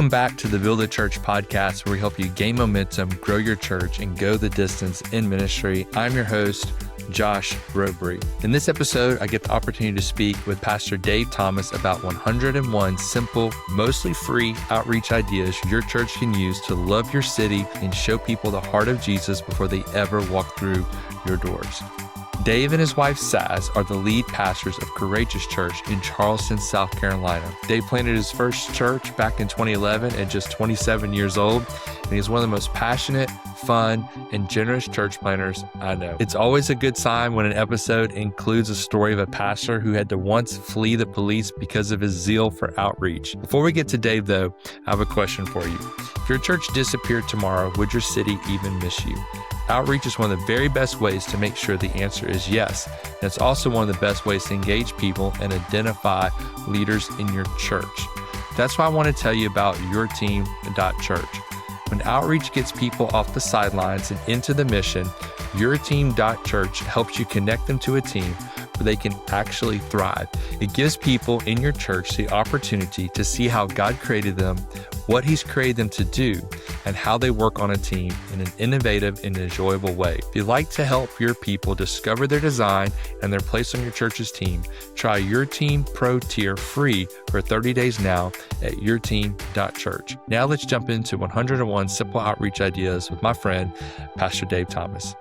Welcome back to the Build a Church podcast, where we help you gain momentum, grow your church, and go the distance in ministry. I'm your host, Josh Roberie. In this episode, I get the opportunity to speak with Pastor Dave Thomas about 101 simple, mostly free outreach ideas your church can use to love your city and show people the heart of Jesus before they ever walk through your doors. Dave and his wife, Saz, are the lead pastors of Courageous Church in Charleston, South Carolina. Dave planted his first church back in 2011 at just 27 years old, and he's one of the most passionate, fun, and generous church planters I know. It's always a good sign when an episode includes a story of a pastor who had to once flee the police because of his zeal for outreach. Before we get to Dave, though, I have a question for you. If your church disappeared tomorrow, would your city even miss you? Outreach is one of the very best ways to make sure the answer is yes. And it's also one of the best ways to engage people and identify leaders in your church. That's why I want to tell you about yourteam.church. When outreach gets people off the sidelines and into the mission, yourteam.church helps you connect them to a team where they can actually thrive. It gives people in your church the opportunity to see how God created them, what He's created them to do, and how they work on a team in an innovative and enjoyable way. If you'd like to help your people discover their design and their place on your church's team, try Your Team Pro tier free for 30 days now at yourteam.church. Now let's jump into 101 simple outreach ideas with my friend, Pastor Dave Thomas.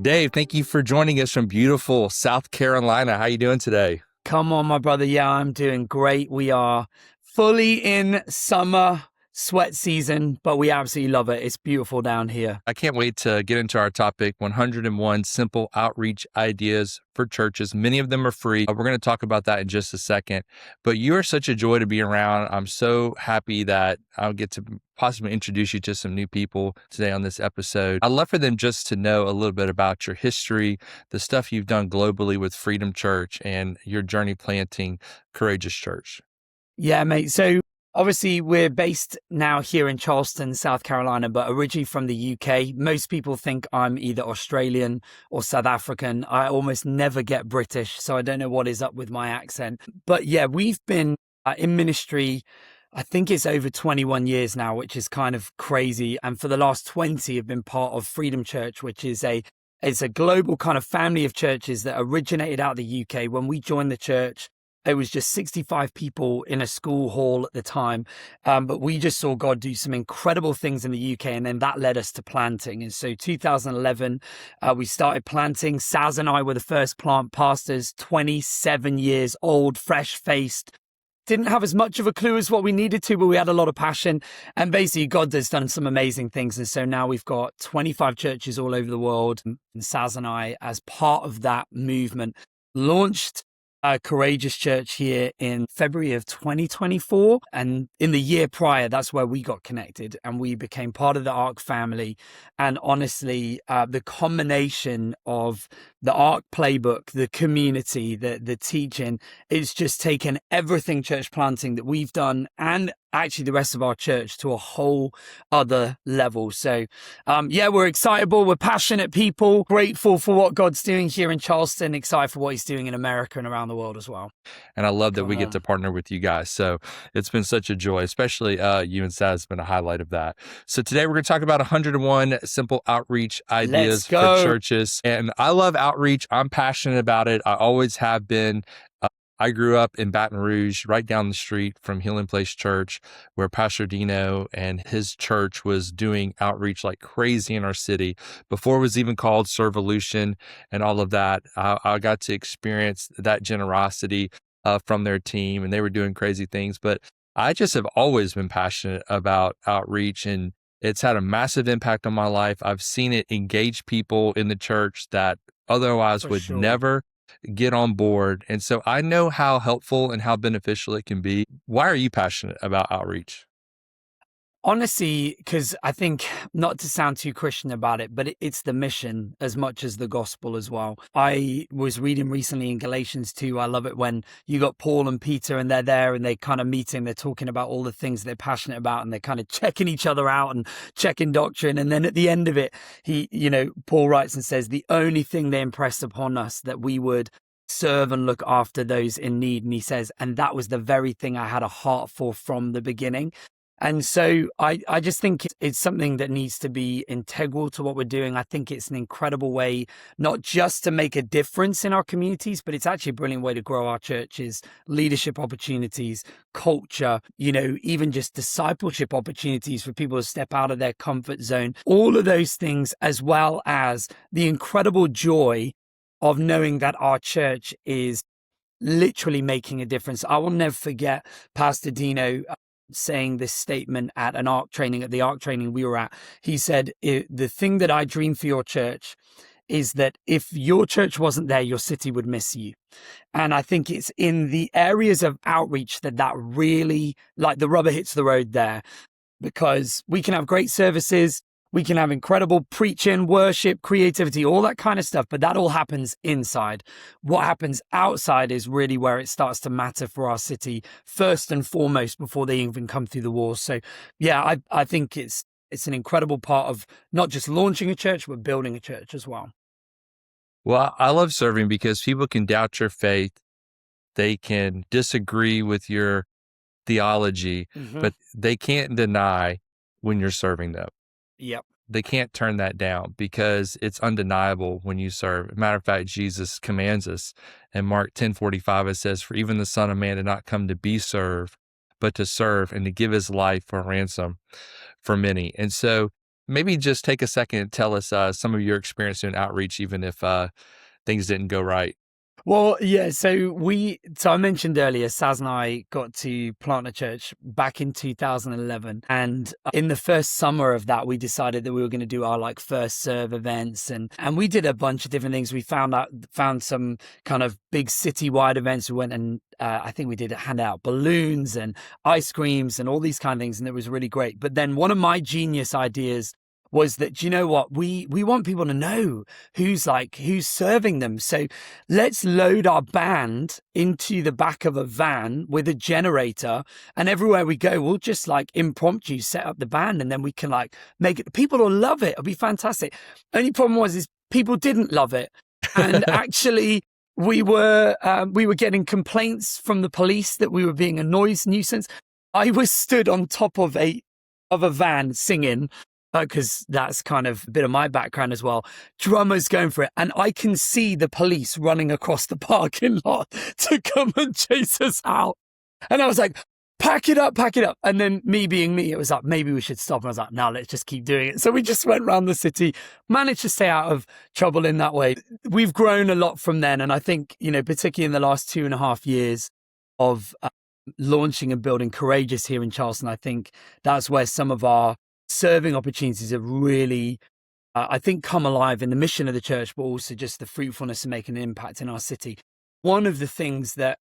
Dave, thank you for joining us from beautiful South Carolina. How are you doing today? Come on, my brother. Yeah, I'm doing great. We are fully in summer sweat season, but we absolutely love it. It's beautiful down here. I can't wait to get into our topic, 101 simple outreach ideas for churches. Many of them are free. We're going to talk about that in just a second, but you are such a joy to be around. I'm so happy that I'll get to possibly introduce you to some new people today on this episode. I'd love for them just to know a little bit about your history, the stuff you've done globally with Freedom Church, and your journey planting Courageous Church. Yeah, mate. So obviously, we're based now here in Charleston, South Carolina, but originally from the UK. Most people think I'm either Australian or South African. I almost never get British, so I don't know what is up with my accent. But yeah, we've been in ministry, I think it's over 21 years now, which is kind of crazy. And for the last 20, I've been part of Freedom Church, which is it's a global kind of family of churches that originated out of the UK. When we joined the church, it was just 65 people in a school hall at the time. But we just saw God do some incredible things in the UK. And then that led us to planting. And so 2011, we started planting. Saz and I were the first plant pastors, 27 years old, fresh-faced. Didn't have as much of a clue as what we needed to, but we had a lot of passion. And basically, God has done some amazing things. And so now we've got 25 churches all over the world. And Saz and I, as part of that movement, launched Courageous Church here in February of 2024. And in the year prior, that's where we got connected and we became part of the ARC family. And honestly, the combination of the ARC playbook, the community, the teaching, it's just taken everything church planting that we've done and actually the rest of our church to a whole other level. So yeah, we're excitable, we're passionate people, grateful for what God's doing here in Charleston, excited for what He's doing in America and around the world as well. And I love that we get to partner with you guys. So it's been such a joy, especially you and Saz has been a highlight of that. So today we're going to talk about 101 simple outreach ideas for churches. And I love outreach. I'm passionate about it. I always have been. I grew up in Baton Rouge, right down the street from Healing Place Church, where Pastor Dino and his church was doing outreach like crazy in our city. Before it was even called Servolution and all of that, I got to experience that generosity from their team, and they were doing crazy things. But I just have always been passionate about outreach, and it's had a massive impact on my life. I've seen it engage people in the church that otherwise would never get on board. And so I know how helpful and how beneficial it can be. Why are you passionate about outreach? Honestly, because I think, not to sound too Christian about it, but it's the mission as much as the gospel as well. I was reading recently in Galatians 2. I love it when you got Paul and Peter and they're there and they kind of meeting. They're talking about all the things they're passionate about and they're kind of checking each other out and checking doctrine. And then at the end of it, Paul writes and says, the only thing they impressed upon us that we would serve and look after those in need. And he says, and that was the very thing I had a heart for from the beginning. And so I just think it's something that needs to be integral to what we're doing. I think it's an incredible way, not just to make a difference in our communities, but it's actually a brilliant way to grow our churches, leadership opportunities, culture, even just discipleship opportunities for people to step out of their comfort zone, all of those things, as well as the incredible joy of knowing that our church is literally making a difference. I will never forget Pastor Dino saying this statement at the ARC training we were at. He said, the thing that I dream for your church is that if your church wasn't there, your city would miss you. And I think it's in the areas of outreach that really, like, the rubber hits the road there, because we can have great services, we can have incredible preaching, worship, creativity, all that kind of stuff, but that all happens inside. What happens outside is really where it starts to matter for our city, first and foremost, before they even come through the walls. So yeah, I think it's an incredible part of not just launching a church, but building a church as well. Well, I love serving because people can doubt your faith. They can disagree with your theology, but they can't deny when you're serving them. Yep. They can't turn that down because it's undeniable when you serve. Matter of fact, Jesus commands us in Mark 10:45, it says, "For even the Son of Man did not come to be served, but to serve and to give his life for a ransom for many." And so maybe just take a second and tell us some of your experience in outreach, even if things didn't go right. Well, yeah, so I mentioned earlier, Saz and I got to plant a church back in 2011. And in the first summer of that, we decided that we were going to do our first serve events. And we did a bunch of different things. We found some kind of big citywide events. We went and I think we did hand out balloons and ice creams and all these kind of things. And it was really great. But then one of my genius ideas was that, you know what, we want people to know who's serving them. So let's load our band into the back of a van with a generator, and everywhere we go, we'll just impromptu set up the band, and then we can make it. People will love it. It'll be fantastic. Only problem is people didn't love it. And actually we were getting complaints from the police that we were being a noise nuisance. I was stood on top of a van singing, because that's kind of a bit of my background as well. Drummers going for it. And I can see the police running across the parking lot to come and chase us out. And I was like, pack it up. And then me being me, it was like, maybe we should stop. And I was like, no, let's just keep doing it. So we just went around the city, managed to stay out of trouble in that way. We've grown a lot from then. And I think, particularly in the last 2.5 years of launching and building Courageous here in Charleston, I think that's where some of our serving opportunities have really, I think, come alive in the mission of the church, but also just the fruitfulness of making an impact in our city. One of the things that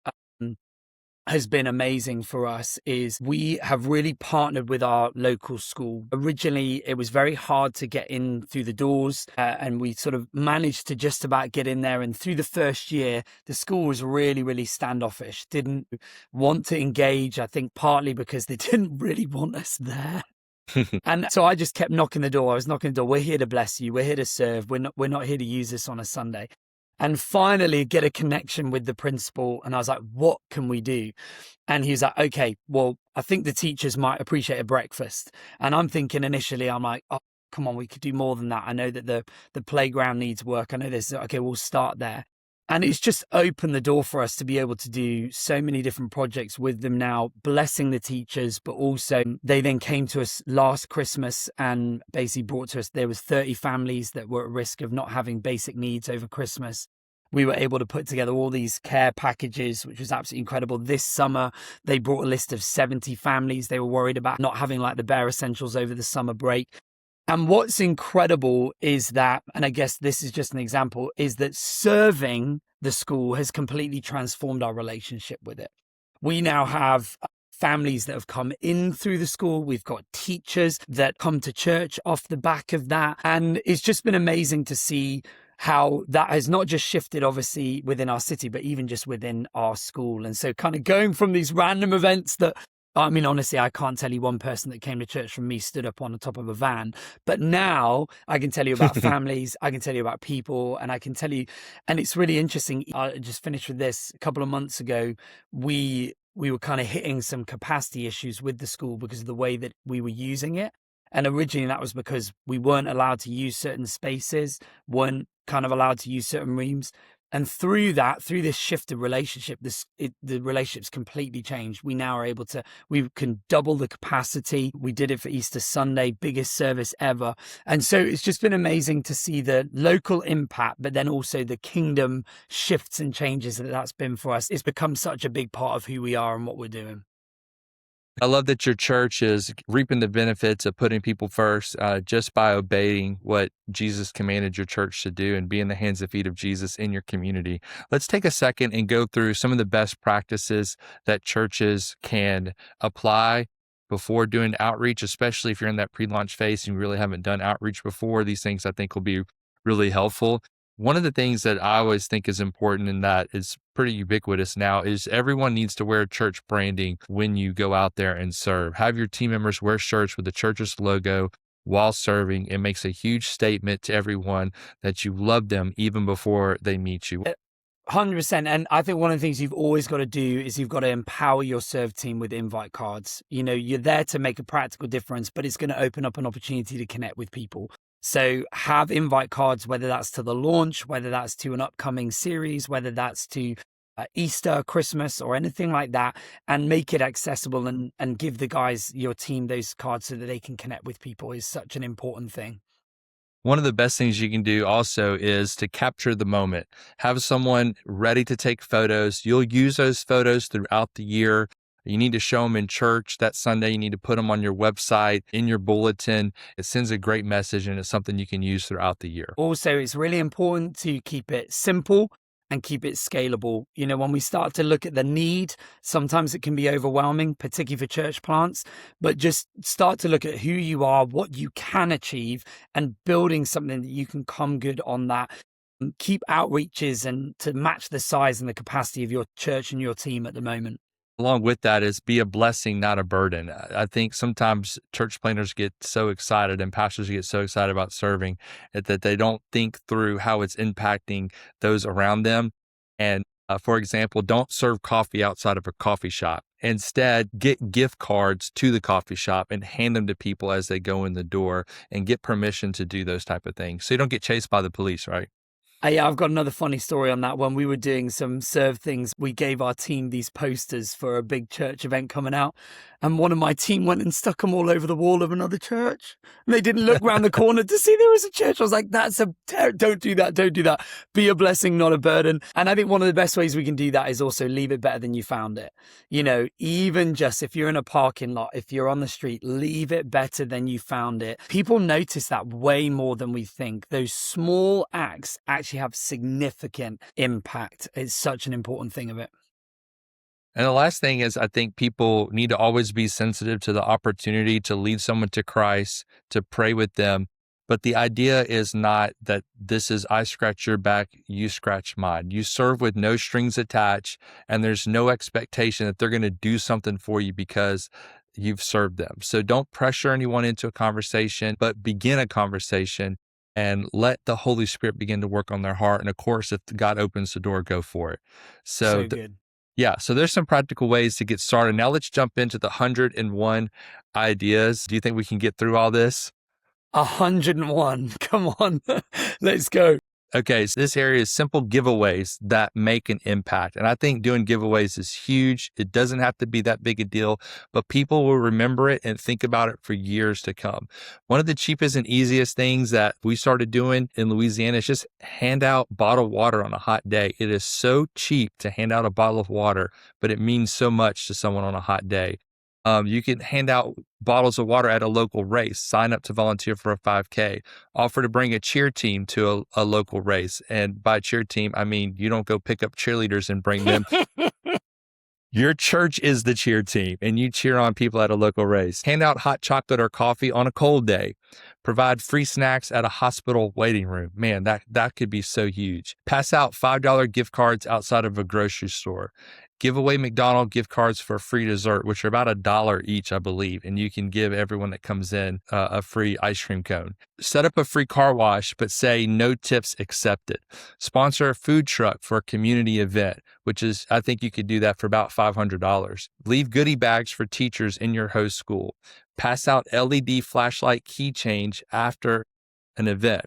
has been amazing for us is we have really partnered with our local school. Originally, it was very hard to get in through the doors, and we sort of managed to just about get in there. And through the first year, the school was really, really standoffish, didn't want to engage, I think partly because they didn't really want us there. And so I just kept knocking the door. I was knocking the door. We're here to bless you. We're here to serve. We're not here to use this on a Sunday. And finally get a connection with the principal. And I was like, what can we do? And he was like, okay, well, I think the teachers might appreciate a breakfast. And I'm thinking initially, I'm like, oh, come on, we could do more than that. I know that the playground needs work. I know this. Okay, we'll start there. And it's just opened the door for us to be able to do so many different projects with them now, blessing the teachers, but also they then came to us last Christmas and basically brought to us, there was 30 families that were at risk of not having basic needs over Christmas. We were able to put together all these care packages, which was absolutely incredible. This summer, they brought a list of 70 families. They were worried about not having the bare essentials over the summer break. And what's incredible is that, and I guess this is just an example, is that serving the school has completely transformed our relationship with it. We now have families that have come in through the school. We've got teachers that come to church off the back of that. And it's just been amazing to see how that has not just shifted, obviously, within our city, but even just within our school. And so kind of going from these random events that I mean, honestly, I can't tell you one person that came to church from me stood up on the top of a van. But now I can tell you about families, I can tell you about people, and I can tell you, and it's really interesting. I just finished with this a couple of months ago. We were kind of hitting some capacity issues with the school because of the way that we were using it. And originally that was because we weren't allowed to use certain spaces, weren't kind of allowed to use certain rooms. And through this shift of relationship, the relationship's completely changed. We now are able to, we can double the capacity. We did it for Easter Sunday, biggest service ever. And so it's just been amazing to see the local impact, but then also the kingdom shifts and changes that's been for us. It's become such a big part of who we are and what we're doing. I love that your church is reaping the benefits of putting people first just by obeying what Jesus commanded your church to do and being the hands and feet of Jesus in your community. Let's take a second and go through some of the best practices that churches can apply before doing outreach, especially if you're in that pre-launch phase and you really haven't done outreach before. These things I think will be really helpful. One of the things that I always think is important and that is pretty ubiquitous now is everyone needs to wear church branding when you go out there and serve. Have your team members wear shirts with the church's logo while serving. It makes a huge statement to everyone that you love them even before they meet you. 100%. And I think one of the things you've always got to do is you've got to empower your serve team with invite cards. You know, you're there to make a practical difference, but it's going to open up an opportunity to connect with people. So have invite cards, whether that's to the launch, whether that's to an upcoming series, whether that's to Easter, Christmas, or anything like that, and make it accessible and give the guys, your team, those cards so that they can connect with people is such an important thing. One of the best things you can do also is to capture the moment. Have someone ready to take photos. You'll use those photos throughout the year. You need to show them in church that Sunday. You need to put them on your website, in your bulletin. It sends a great message and it's something you can use throughout the year. Also, it's really important to keep it simple and keep it scalable. You know, when we start to look at the need, sometimes it can be overwhelming, particularly for church plants, but just start to look at who you are, what you can achieve, and building something that you can come good on that. Keep outreaches and to match the size and the capacity of your church and your team at the moment. Along with that is be a blessing, not a burden. I think sometimes church planners get so excited and pastors get so excited about serving that they don't think through how it's impacting those around them. And for example, don't serve coffee outside of a coffee shop. Instead, get gift cards to the coffee shop and hand them to people as they go in the door and get permission to do those type of things. So you don't get chased by the police, right? Yeah, I've got another funny story on that. When we were doing some serve things, we gave our team these posters for a big church event coming out. And one of my team went and stuck them all over the wall of another church. And they didn't look around the corner to see there was a church. I was like, don't do that. Don't do that. Be a blessing, not a burden. And I think one of the best ways we can do that is also leave it better than you found it. You know, even just if you're in a parking lot, if you're on the street, leave it better than you found it. People notice that way more than we think. Those small acts actually have significant impact. It's such an important thing of it. And the last thing is, I think people need to always be sensitive to the opportunity to lead someone to Christ, to pray with them. But the idea is not that this is I scratch your back, you scratch mine. You serve with no strings attached, and there's no expectation that they're going to do something for you because you've served them. So don't pressure anyone into a conversation, but begin a conversation and let the Holy Spirit begin to work on their heart. And of course, if God opens the door, go for it. So good. Yeah, so there's some practical ways to get started. Now let's jump into the 101 ideas. Do you think we can get through all this? 101. Come on, let's go. Okay, so this area is simple giveaways that make an impact. And I think doing giveaways is huge. It doesn't have to be that big a deal, but people will remember it and think about it for years to come. One of the cheapest and easiest things that we started doing in Louisiana is just hand out bottled water on a hot day. It is so cheap to hand out a bottle of water, but it means so much to someone on a hot day. You can hand out bottles of water at a local race, sign up to volunteer for a 5K, offer to bring a cheer team to a local race. And by cheer team, I mean, you don't go pick up cheerleaders and bring them. Your church is the cheer team and you cheer on people at a local race. Hand out hot chocolate or coffee on a cold day. Provide free snacks at a hospital waiting room. Man, that could be so huge. Pass out $5 gift cards outside of a grocery store. Give away McDonald's gift cards for a free dessert, which are about $1 each, I believe. And you can give everyone that comes in a free ice cream cone. Set up a free car wash, but say no tips accepted. Sponsor a food truck for a community event, which is, I think you could do that for about $500. Leave goodie bags for teachers in your host school. Pass out LED flashlight keychains after an event.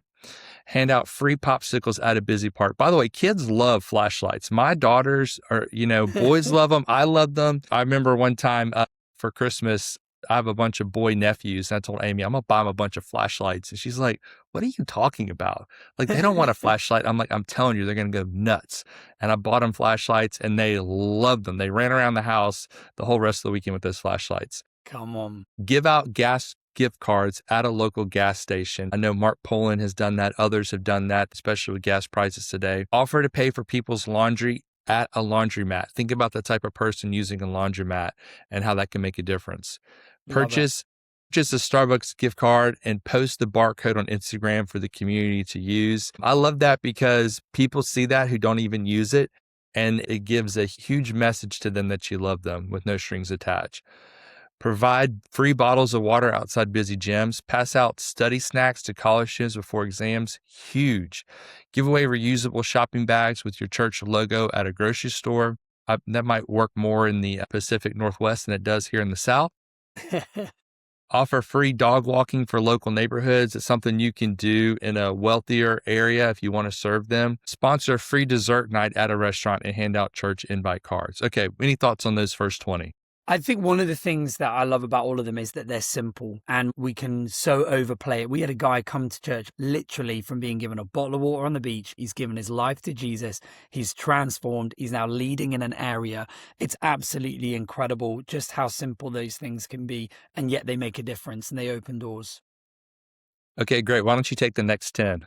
Hand out free popsicles at a busy park. By the way, kids love flashlights. My daughters are, boys love them. I love them. I remember one time for Christmas, I have a bunch of boy nephews. And I told Amy, I'm going to buy them a bunch of flashlights. And she's like, what are you talking about? Like, they don't want a flashlight. I'm like, I'm telling you, they're going to go nuts. And I bought them flashlights and they loved them. They ran around the house the whole rest of the weekend with those flashlights. Come on. Give out gas gift cards at a local gas station. I know Mark Poland has done that. Others have done that, especially with gas prices today. Offer to pay for people's laundry at a laundromat. Think about the type of person using a laundromat and how that can make a difference. Purchase a Starbucks gift card and post the barcode on Instagram for the community to use. I love that because people see that who don't even use it, and it gives a huge message to them that you love them with no strings attached. Provide free bottles of water outside busy gyms. Pass out study snacks to college students before exams. Huge. Give away reusable shopping bags with your church logo at a grocery store. That might work more in the Pacific Northwest than it does here in the South. Offer free dog walking for local neighborhoods. It's something you can do in a wealthier area if you want to serve them. Sponsor a free dessert night at a restaurant and hand out church invite cards. Okay, any thoughts on those first 20? I think one of the things that I love about all of them is that they're simple and we can so overplay it. We had a guy come to church literally from being given a bottle of water on the beach. He's given his life to Jesus. He's transformed. He's now leading in an area. It's absolutely incredible just how simple those things can be. And yet they make a difference and they open doors. Okay, great. Why don't you take the next 10?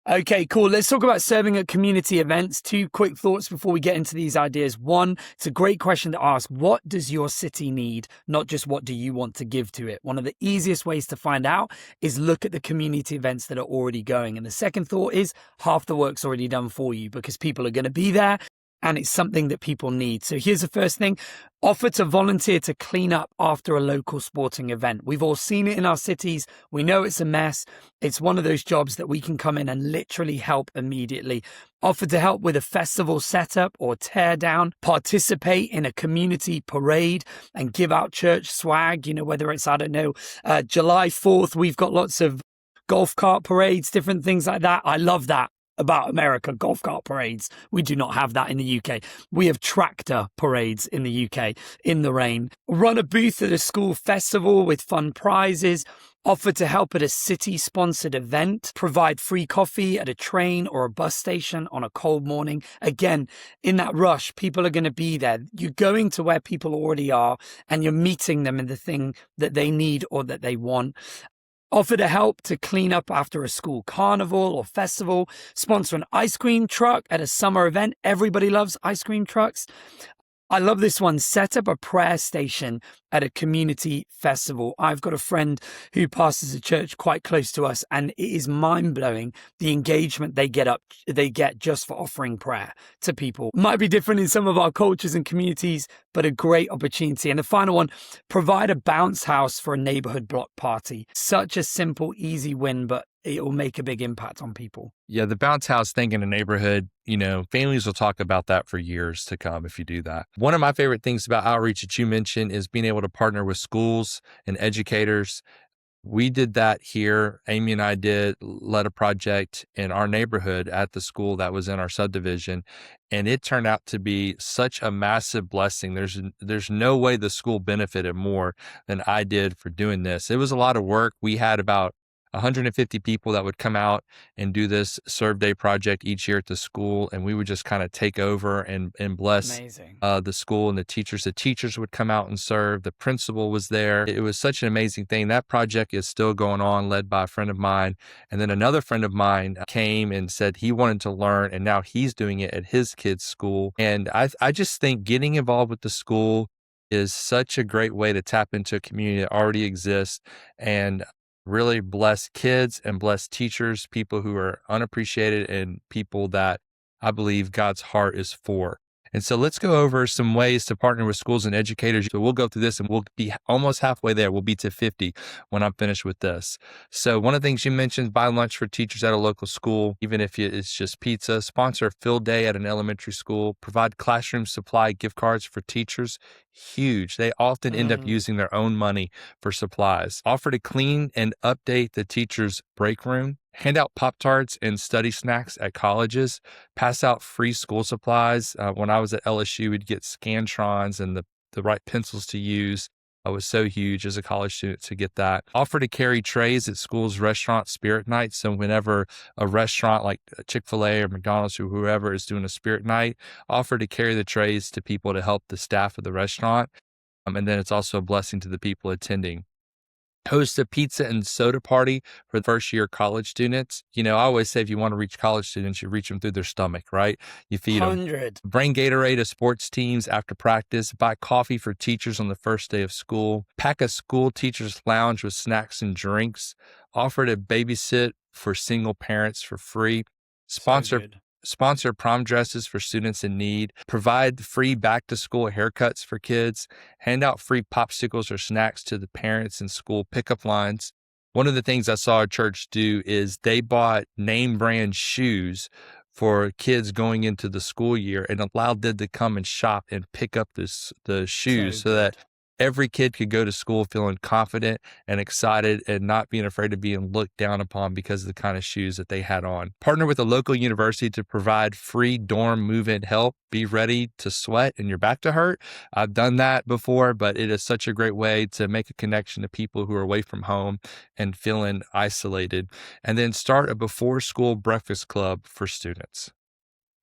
Okay, cool. Let's talk about serving at community events. 2 quick thoughts before we get into these ideas. 1, it's a great question to ask. What does your city need? Not just what do you want to give to it? One of the easiest ways to find out is look at the community events that are already going. And the second thought is half the work's already done for you because people are going to be there. And it's something that people need. So here's the first thing. Offer to volunteer to clean up after a local sporting event. We've all seen it in our cities. We know it's a mess. It's one of those jobs that we can come in and literally help immediately. Offer to help with a festival setup or tear down. Participate in a community parade and give out church swag. Whether it's, July 4th, we've got lots of golf cart parades, different things like that. I love that about America, golf cart parades. We do not have that in the UK. We have tractor parades in the UK in the rain. Run a booth at a school festival with fun prizes. Offer to help at a city-sponsored event. Provide free coffee at a train or a bus station on a cold morning. Again, in that rush, people are going to be there. You're going to where people already are and you're meeting them in the thing that they need or that they want. Offer to help to clean up after a school carnival or festival. Sponsor an ice cream truck at a summer event. Everybody loves ice cream trucks. I love this one. Set up a prayer station at a community festival. I've got a friend who pastors a church quite close to us, and it is mind-blowing the engagement they get just for offering prayer to people. Might be different in some of our cultures and communities, but a great opportunity. And the final one, provide a bounce house for a neighborhood block party. Such a simple, easy win, but it will make a big impact on people. Yeah, the bounce house thing in a neighborhood, families will talk about that for years to come if you do that. One of my favorite things about outreach that you mentioned is being able to partner with schools and educators. We did that here. Amy and I led a project in our neighborhood at the school that was in our subdivision, and it turned out to be such a massive blessing. There's no way the school benefited more than I did for doing this. It was a lot of work. We had about 150 people that would come out and do this serve day project each year at the school. And we would just kind of take over and bless the school and the teachers. The teachers would come out and serve. The principal was there. It was such an amazing thing. That project is still going on, led by a friend of mine. And then another friend of mine came and said he wanted to learn, and now he's doing it at his kid's school. And I just think getting involved with the school is such a great way to tap into a community that already exists and really bless kids and bless teachers, people who are unappreciated and people that I believe God's heart is for. And so let's go over some ways to partner with schools and educators. So we'll go through this and we'll be almost halfway there. We'll be to 50 when I'm finished with this. So one of the things you mentioned, buy lunch for teachers at a local school, even if it's just pizza, sponsor a field day at an elementary school, provide classroom supply gift cards for teachers. Huge. They often end up using their own money for supplies. Offer to clean and update the teacher's break room. Hand out Pop-Tarts and study snacks at colleges. Pass out free school supplies. When I was at LSU, we'd get Scantrons and the right pencils to use. I was so huge as a college student to get that. Offer to carry trays at schools, restaurants, spirit nights. So whenever a restaurant like Chick-fil-A or McDonald's or whoever is doing a spirit night, offer to carry the trays to people to help the staff of the restaurant. And then it's also a blessing to the people attending. Host a pizza and soda party for first-year college students. I always say if you want to reach college students, you reach them through their stomach, right? You feed 100. them. Bring Gatorade to sports teams after practice. Buy coffee for teachers on the first day of school. Pack a school teacher's lounge with snacks and drinks. Offer to babysit for single parents for free. Sponsor prom dresses for students in need, provide free back-to-school haircuts for kids, hand out free popsicles or snacks to the parents in school pickup lines. One of the things I saw a church do is they bought name brand shoes for kids going into the school year and allowed them to come and shop and pick up the shoes so that every kid could go to school feeling confident and excited and not being afraid of being looked down upon because of the kind of shoes that they had on. Partner with a local university to provide free dorm move-in help. Be ready to sweat and your back to hurt. I've done that before, but it is such a great way to make a connection to people who are away from home and feeling isolated. And then start a before-school breakfast club for students.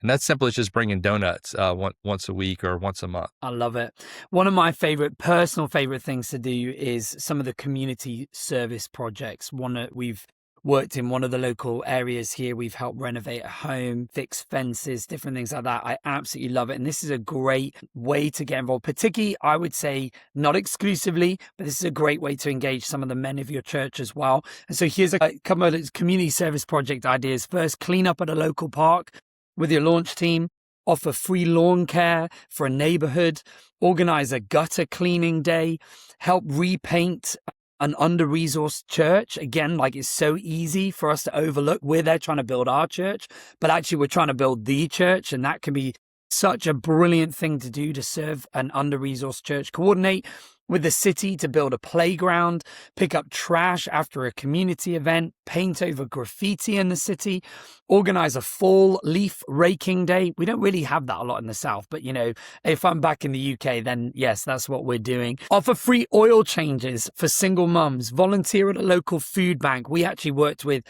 And that's simple as just bringing donuts once a week or once a month. I love it. One of my personal favorite things to do is some of the community service projects. We've worked in one of the local areas here. We've helped renovate a home, fix fences, different things like that. I absolutely love it. And this is a great way to get involved, particularly, I would say, not exclusively, but this is a great way to engage some of the men of your church as well. And so here's a couple of community service project ideas. First, clean up at a local park with your launch team, offer free lawn care for a neighborhood, organize a gutter cleaning day, help repaint an under-resourced church. Again, it's so easy for us to overlook. We're there trying to build our church, but actually we're trying to build the church, and that can be such a brilliant thing to do to serve an under-resourced church. Coordinate with the city to build a playground, pick up trash after a community event, paint over graffiti in the city, organize a fall leaf raking day. We don't really have that a lot in the South, but if I'm back in the UK, then yes, that's what we're doing. Offer free oil changes for single mums, volunteer at a local food bank. We actually worked with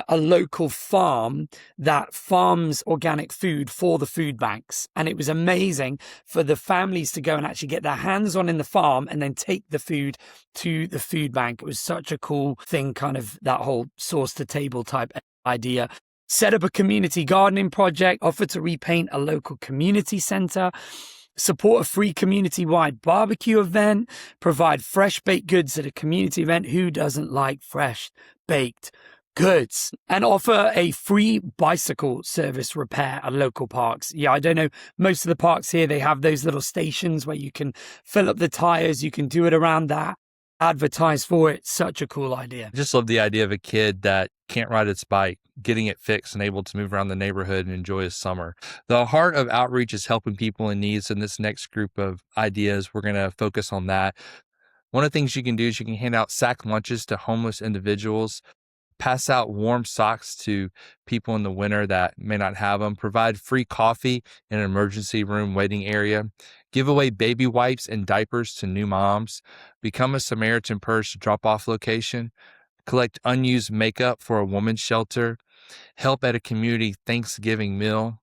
a local farm that farms organic food for the food banks. And it was amazing for the families to go and actually get their hands on in the farm and then take the food to the food bank. It was such a cool thing, kind of that whole source to table type idea. Set up a community gardening project, offer to repaint a local community center, support a free community-wide barbecue event, provide fresh baked goods at a community event. Who doesn't like fresh baked goods? And offer a free bicycle service repair at local parks. Yeah, I don't know. Most of the parks here, they have those little stations where you can fill up the tires. You can do it around that. Advertise for it. Such a cool idea. I just love the idea of a kid that can't ride its bike, getting it fixed and able to move around the neighborhood and enjoy his summer. The heart of outreach is helping people in need. So in this next group of ideas, we're going to focus on that. One of the things you can do is you can hand out sack lunches to homeless individuals, pass out warm socks to people in the winter that may not have them, provide free coffee in an emergency room waiting area, give away baby wipes and diapers to new moms, become a Samaritan Purse drop-off location, collect unused makeup for a woman's shelter, help at a community Thanksgiving meal,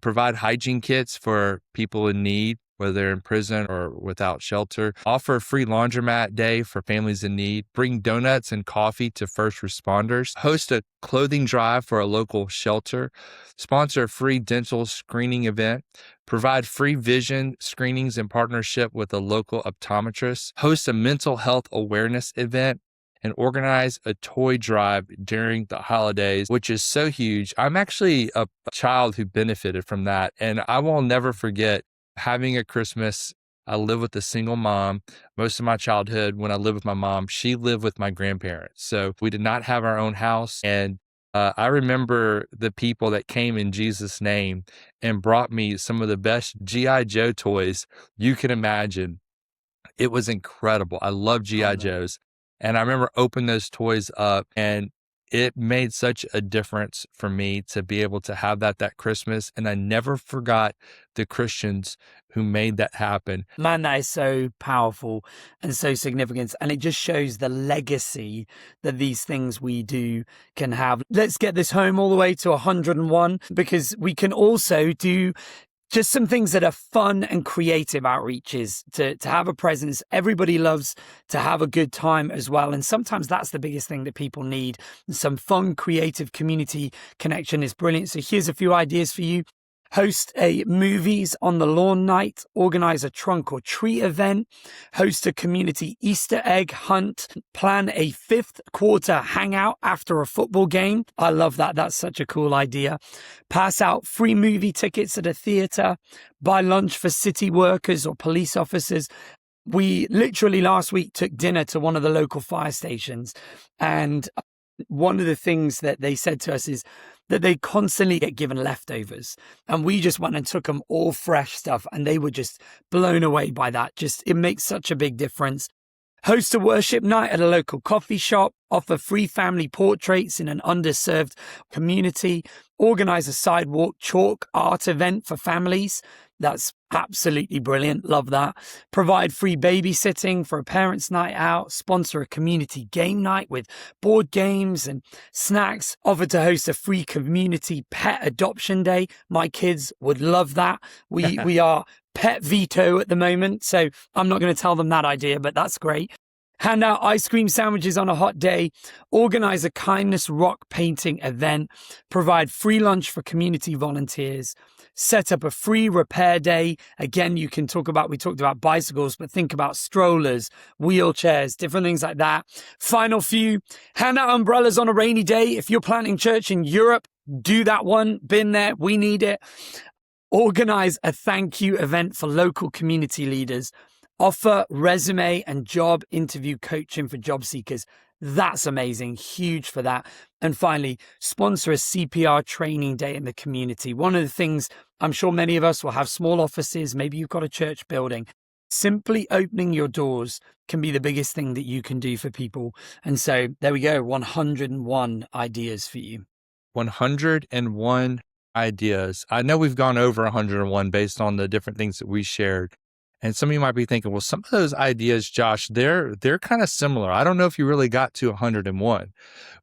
provide hygiene kits for people in need, whether they're in prison or without shelter, offer a free laundromat day for families in need, bring donuts and coffee to first responders, host a clothing drive for a local shelter, sponsor a free dental screening event, provide free vision screenings in partnership with a local optometrist, host a mental health awareness event, and organize a toy drive during the holidays, which is so huge. I'm actually a child who benefited from that. And I will never forget having a Christmas. I lived with a single mom most of my childhood. When I lived with my mom, she lived with my grandparents. So we did not have our own house. And I remember the people that came in Jesus' name and brought me some of the best G.I. Joe toys you can imagine. It was incredible. I love G.I. Joes. And I remember opening those toys up, and it made such a difference for me to be able to have that Christmas. And I never forgot the Christians who made that happen. Man, that is so powerful and so significant. And it just shows the legacy that these things we do can have. Let's get this home all the way to 101, because we can also do just some things that are fun and creative outreaches to have a presence. Everybody loves to have a good time as well. And sometimes that's the biggest thing that people need. Some fun, creative community connection is brilliant. So here's a few ideas for you. Host a movies on the lawn night, organize a trunk or treat event, host a community Easter egg hunt, plan a fifth quarter hangout after a football game. I love that. That's such a cool idea. Pass out free movie tickets at a theater, buy lunch for city workers or police officers. We literally last week took dinner to one of the local fire stations, and one of the things that they said to us is that they constantly get given leftovers. And we just went and took them all fresh stuff, and they were just blown away by that. It makes such a big difference. Host a worship night at a local coffee shop, offer free family portraits in an underserved community, organize a sidewalk chalk art event for families. That's absolutely brilliant. Love that. Provide free babysitting for a parents' night out. Sponsor a community game night with board games and snacks. Offer to host a free community pet adoption day. My kids would love that. We are pet veto at the moment, so I'm not going to tell them that idea, but that's great. Hand out ice cream sandwiches on a hot day, organize a kindness rock painting event, provide free lunch for community volunteers, set up a free repair day. Again, we talked about bicycles, but think about strollers, wheelchairs, different things like that. Final few, hand out umbrellas on a rainy day. If you're planting church in Europe, do that one. Been there, we need it. Organize a thank you event for local community leaders. Offer resume and job interview coaching for job seekers. That's amazing. Huge for that. And finally, sponsor a CPR training day in the community. One of the things, I'm sure many of us will have small offices. Maybe you've got a church building. Simply opening your doors can be the biggest thing that you can do for people. And so there we go. 101 ideas for you. 101 ideas. I know we've gone over 101 based on the different things that we shared. And some of you might be thinking, well, some of those ideas, Josh, they're kind of similar. I don't know if you really got to 101.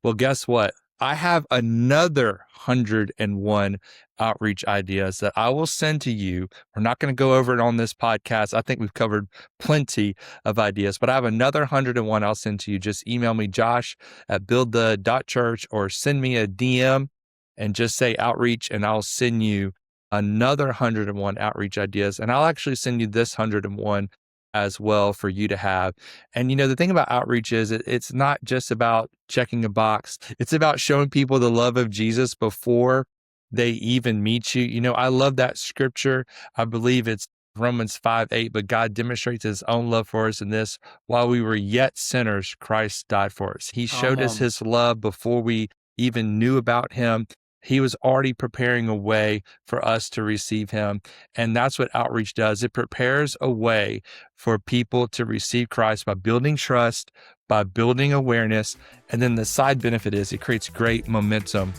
Well, guess what? I have another 101 outreach ideas that I will send to you. We're not going to go over it on this podcast. I think we've covered plenty of ideas, but I have another 101 I'll send to you. Just email me, josh@buildthe.church, or send me a DM and just say outreach, and I'll send you another 101 outreach ideas. And I'll actually send you this 101 as well for you to have. And the thing about outreach is it's not just about checking a box. It's about showing people the love of Jesus before they even meet you. I love that scripture. I believe it's Romans 5:8, but God demonstrates his own love for us in this: while we were yet sinners, Christ died for us. He showed us his love before we even knew about him. He was already preparing a way for us to receive him. And that's what outreach does. It prepares a way for people to receive Christ by building trust, by building awareness. And then the side benefit is it creates great momentum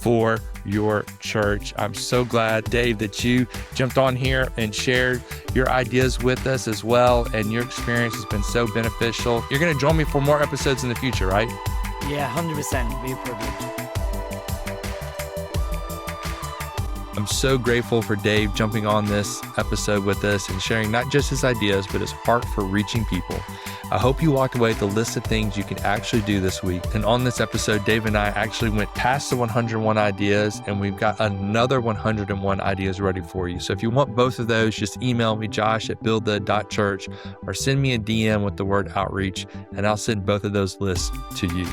for your church. I'm so glad, Dave, that you jumped on here and shared your ideas with us as well. And your experience has been so beneficial. You're going to join me for more episodes in the future, right? Yeah, 100%. It'll be a privilege. I'm so grateful for Dave jumping on this episode with us and sharing not just his ideas, but his heart for reaching people. I hope you walked away with a list of things you can actually do this week. And on this episode, Dave and I actually went past the 101 ideas, and we've got another 101 ideas ready for you. So if you want both of those, just email me, josh@buildthe.church, or send me a DM with the word outreach, and I'll send both of those lists to you.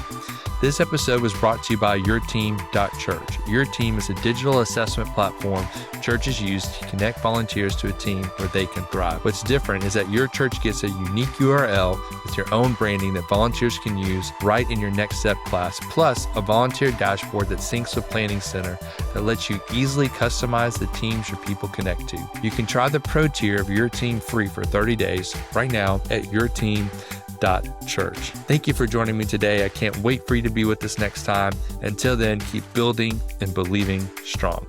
This episode was brought to you by yourteam.church. Your Team is a digital assessment platform churches use to connect volunteers to a team where they can thrive. What's different is that your church gets a unique URL with your own branding that volunteers can use right in your Next Step class, plus a volunteer dashboard that syncs with Planning Center that lets you easily customize the teams your people connect to. You can try the pro tier of Your Team free for 30 days right now at yourteam.church. Thank you for joining me today. I can't wait for you to be with us next time. Until then, keep building and believing strong.